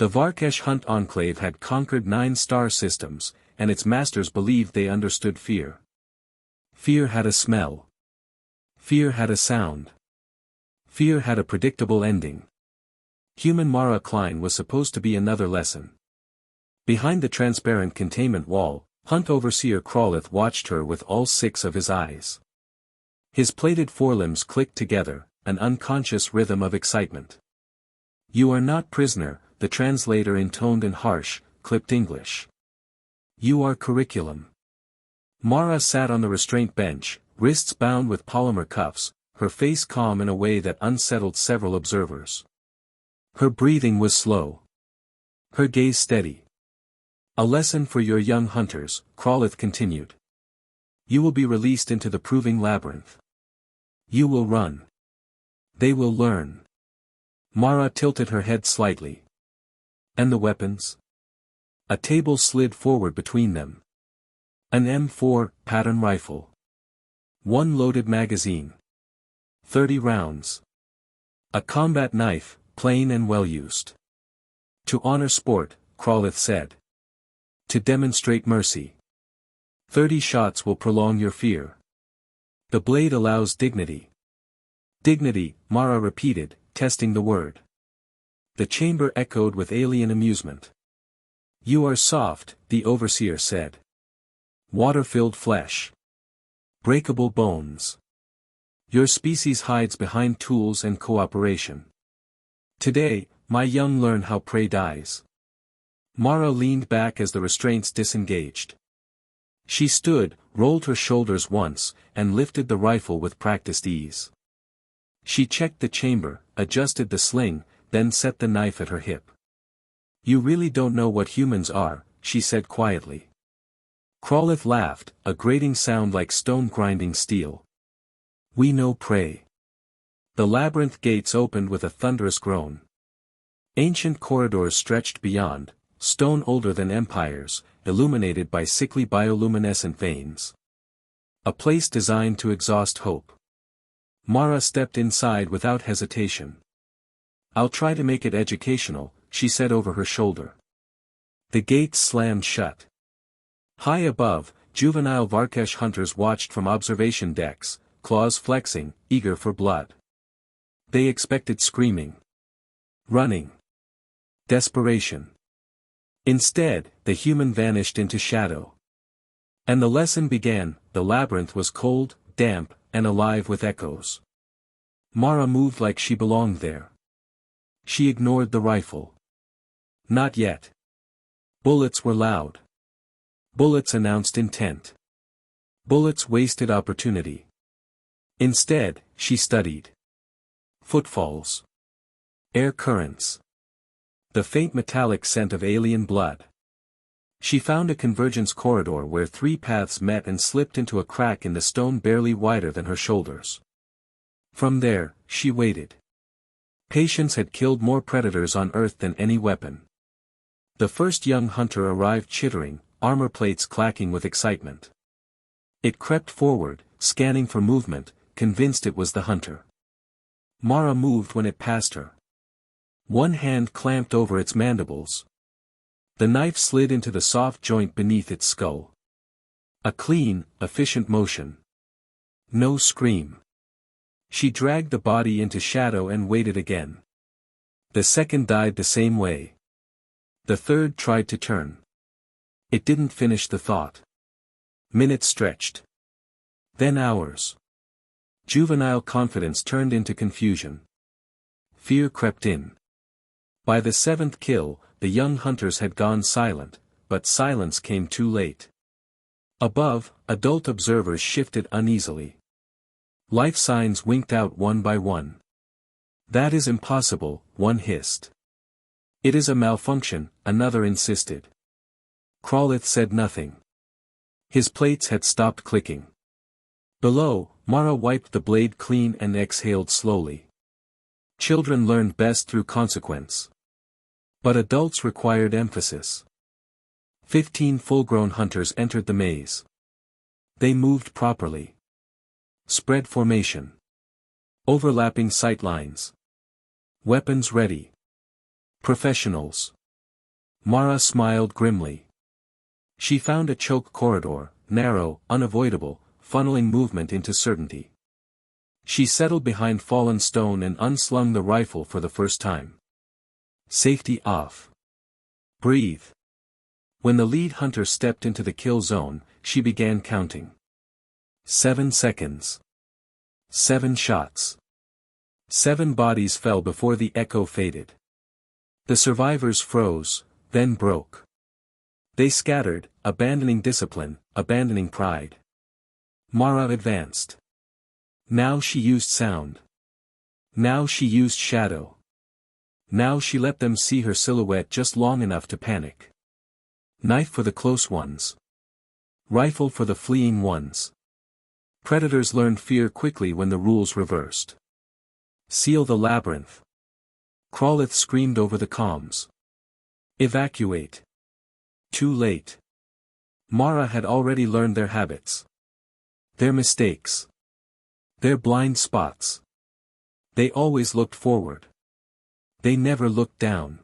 The Varkesh Hunt Enclave had conquered 9 star systems, and its masters believed they understood fear. Fear had a smell. Fear had a sound. Fear had a predictable ending. Human Mara Klein was supposed to be another lesson. Behind the transparent containment wall, Hunt Overseer Crawleth watched her with all 6 of his eyes. His plated forelimbs clicked together, an unconscious rhythm of excitement. "You are not prisoner," the translator intoned in harsh, clipped English. "You are curriculum." Mara sat on the restraint bench, wrists bound with polymer cuffs, her face calm in a way that unsettled several observers. Her breathing was slow. Her gaze steady. "A lesson for your young hunters," Crawleth continued. "You will be released into the proving labyrinth. You will run. They will learn." Mara tilted her head slightly. "And the weapons?" A table slid forward between them. An M4 pattern rifle. 1 loaded magazine. 30 rounds. A combat knife, plain and well used. "To honor sport," Crawleth said. "To demonstrate mercy. 30 shots will prolong your fear. The blade allows dignity." "Dignity," Mara repeated, testing the word. The chamber echoed with alien amusement. "You are soft," the overseer said. "Water-filled flesh. Breakable bones. Your species hides behind tools and cooperation. Today, my young learn how prey dies." Mara leaned back as the restraints disengaged. She stood, rolled her shoulders once, and lifted the rifle with practiced ease. She checked the chamber, adjusted the sling, then set the knife at her hip. "You really don't know what humans are," she said quietly. Crawleth laughed, a grating sound like stone grinding steel. "We know prey." The labyrinth gates opened with a thunderous groan. Ancient corridors stretched beyond, stone older than empires, illuminated by sickly bioluminescent veins. A place designed to exhaust hope. Mara stepped inside without hesitation. "I'll try to make it educational," she said over her shoulder. The gates slammed shut. High above, juvenile Varkesh hunters watched from observation decks, claws flexing, eager for blood. They expected screaming. Running. Desperation. Instead, the human vanished into shadow. And the lesson began. The labyrinth was cold, damp, and alive with echoes. Mara moved like she belonged there. She ignored the rifle. Not yet. Bullets were loud. Bullets announced intent. Bullets wasted opportunity. Instead, she studied. Footfalls. Air currents. The faint metallic scent of alien blood. She found a convergence corridor where 3 paths met and slipped into a crack in the stone barely wider than her shoulders. From there, she waited. Patience had killed more predators on Earth than any weapon. The first young hunter arrived chittering, armor plates clacking with excitement. It crept forward, scanning for movement, convinced it was the hunter. Mara moved when it passed her. One hand clamped over its mandibles. The knife slid into the soft joint beneath its skull. A clean, efficient motion. No scream. She dragged the body into shadow and waited again. The second died the same way. The third tried to turn. It didn't finish the thought. Minutes stretched. Then hours. Juvenile confidence turned into confusion. Fear crept in. By the 7th kill, the young hunters had gone silent, but silence came too late. Above, adult observers shifted uneasily. Life signs winked out one by one. "That is impossible," one hissed. "It is a malfunction," another insisted. Crawleth said nothing. His plates had stopped clicking. Below, Mara wiped the blade clean and exhaled slowly. Children learned best through consequence. But adults required emphasis. 15 full-grown hunters entered the maze. They moved properly. Spread formation. Overlapping sight lines. Weapons ready. Professionals. Mara smiled grimly. She found a choke corridor, narrow, unavoidable, funneling movement into certainty. She settled behind fallen stone and unslung the rifle for the first time. Safety off. Breathe. When the lead hunter stepped into the kill zone, she began counting. 7 seconds. 7 shots. 7 bodies fell before the echo faded. The survivors froze, then broke. They scattered, abandoning discipline, abandoning pride. Mara advanced. Now she used sound. Now she used shadow. Now she let them see her silhouette just long enough to panic. Knife for the close ones. Rifle for the fleeing ones. Predators learned fear quickly when the rules reversed. Seal the labyrinth. Crawleth screamed over the comms. Evacuate. Too late. Mara had already learned their habits. Their mistakes. Their blind spots. They always looked forward. They never looked down.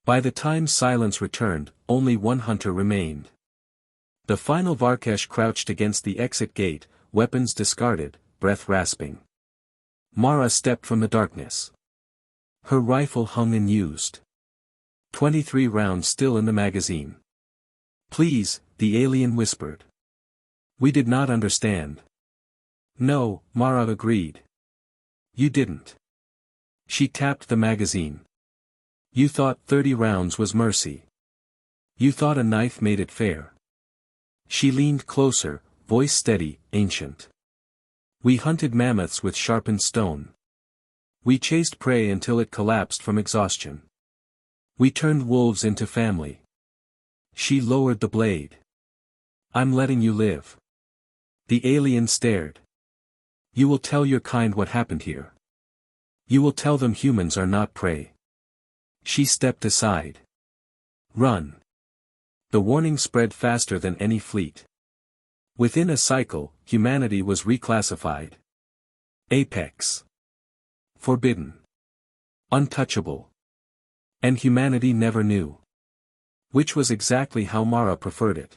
By the time silence returned, only one hunter remained. The final Varkesh crouched against the exit gate, weapons discarded, breath rasping. Mara stepped from the darkness. Her rifle hung unused. 23 rounds still in the magazine. Please, the alien whispered. We did not understand. No, Mara agreed. You didn't. She tapped the magazine. You thought 30 rounds was mercy. You thought a knife made it fair. She leaned closer, voice steady, ancient. We hunted mammoths with sharpened stone. We chased prey until it collapsed from exhaustion. We turned wolves into family. She lowered the blade. I'm letting you live. The alien stared. You will tell your kind what happened here. You will tell them humans are not prey. She stepped aside. Run. The warning spread faster than any fleet. Within a cycle, humanity was reclassified. Apex. Forbidden. Untouchable. And humanity never knew. Which was exactly how Mara preferred it.